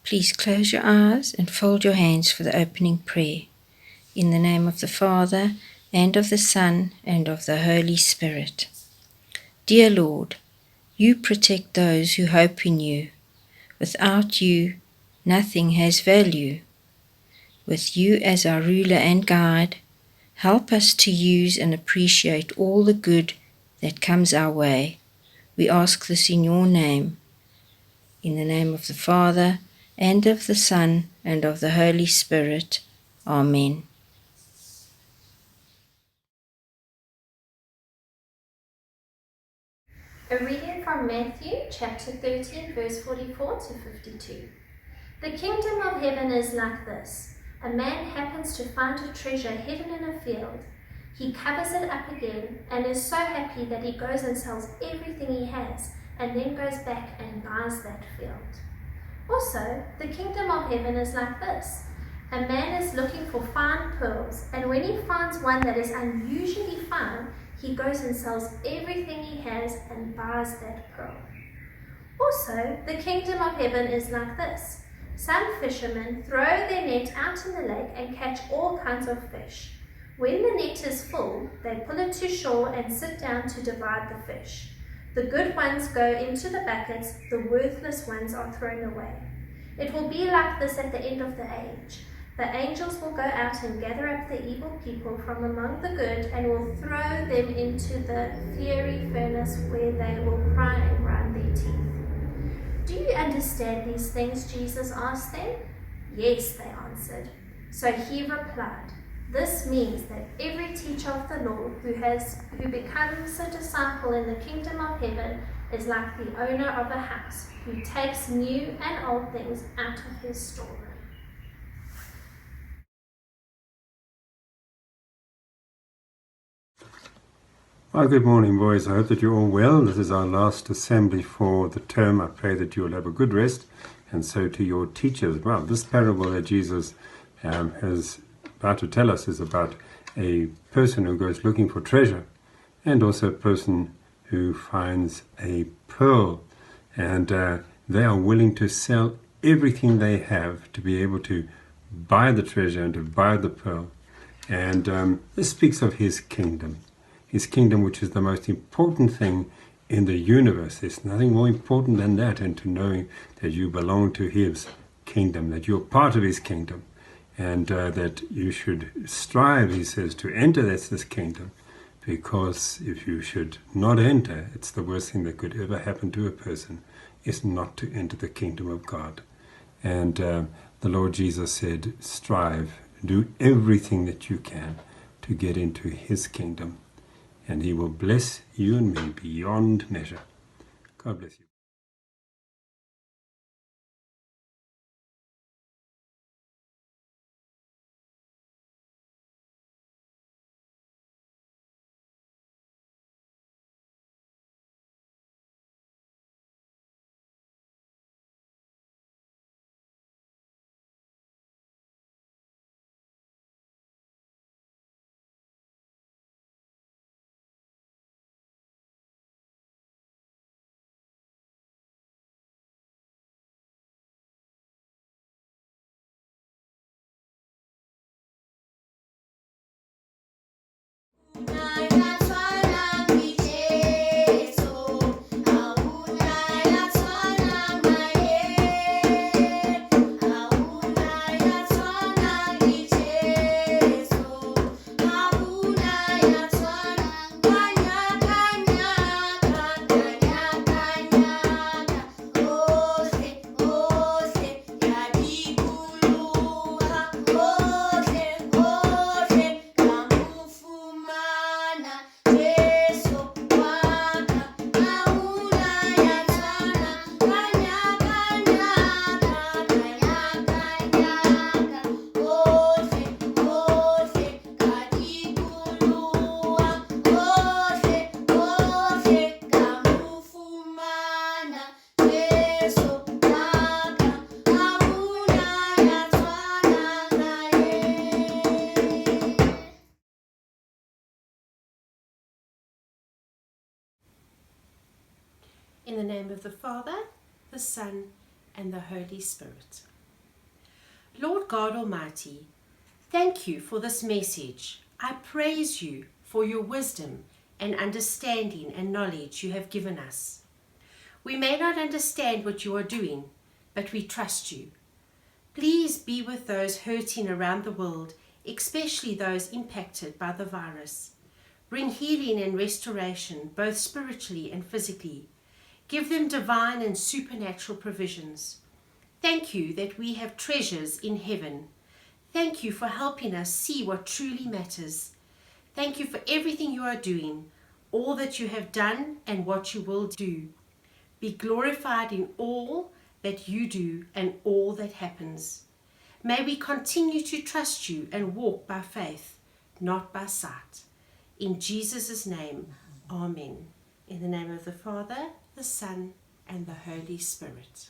Please close your eyes and fold your hands for the opening prayer. In the name of the Father, and of the Son, and of the Holy Spirit. Dear Lord, you protect those who hope in you. Without you, nothing has value. With you as our ruler and guide, help us to use and appreciate all the good that comes our way. We ask this in your name. In the name of the Father, and of the Son, and of the Holy Spirit. Amen. A reading from Matthew chapter 13, verse 44 to 52. The kingdom of heaven is like this. A man happens to find a treasure hidden in a field. He covers it up again and is so happy that he goes and sells everything he has and then goes back and buys that field. Also, the kingdom of heaven is like this. A man is looking for fine pearls, and when he finds one that is unusually fine, he goes and sells everything he has and buys that pearl. Also, the kingdom of heaven is like this. Some fishermen throw their net out in the lake and catch all kinds of fish. When the net is full, they pull it to shore and sit down to divide the fish. The good ones go into the buckets, the worthless ones are thrown away. It will be like this at the end of the age. The angels will go out and gather up the evil people from among the good and will throw them into the fiery furnace where they will cry and grind their teeth. Do you understand these things? Jesus asked them. Yes, they answered. So he replied, this means that every teacher of the law who becomes a disciple in the kingdom of heaven is like the owner of a house who takes new and old things out of his storeroom. Well, good morning, boys. I hope that you're all well. This is our last assembly for the term. I pray that you'll have a good rest, and so to your teachers. Well, this parable that Jesus is about to tell us is about a person who goes looking for treasure, and also a person who finds a pearl, and they are willing to sell everything they have to be able to buy the treasure and to buy the pearl. And this speaks of his kingdom. His kingdom, which is the most important thing in the universe. There's nothing more important than that, and to knowing that you belong to his kingdom, that you're part of his kingdom, and that you should strive, he says, to enter this kingdom, because if you should not enter, it's the worst thing that could ever happen to a person, is not to enter the kingdom of God. And the Lord Jesus said, strive, do everything that you can to get into his kingdom, and he will bless you and me beyond measure. God bless you. In the name of the Father, the Son, and the Holy Spirit. Lord God Almighty, thank you for this message. I praise you for your wisdom and understanding and knowledge you have given us. We may not understand what you are doing, but we trust you. Please be with those hurting around the world, especially those impacted by the virus. Bring healing and restoration, both spiritually and physically. Give them divine and supernatural provisions. Thank you that we have treasures in heaven. Thank you for helping us see what truly matters. Thank you for everything you are doing, all that you have done and what you will do. Be glorified in all that you do and all that happens. May we continue to trust you and walk by faith, not by sight. In Jesus' name, amen. In the name of the Father, the Son, and the Holy Spirit.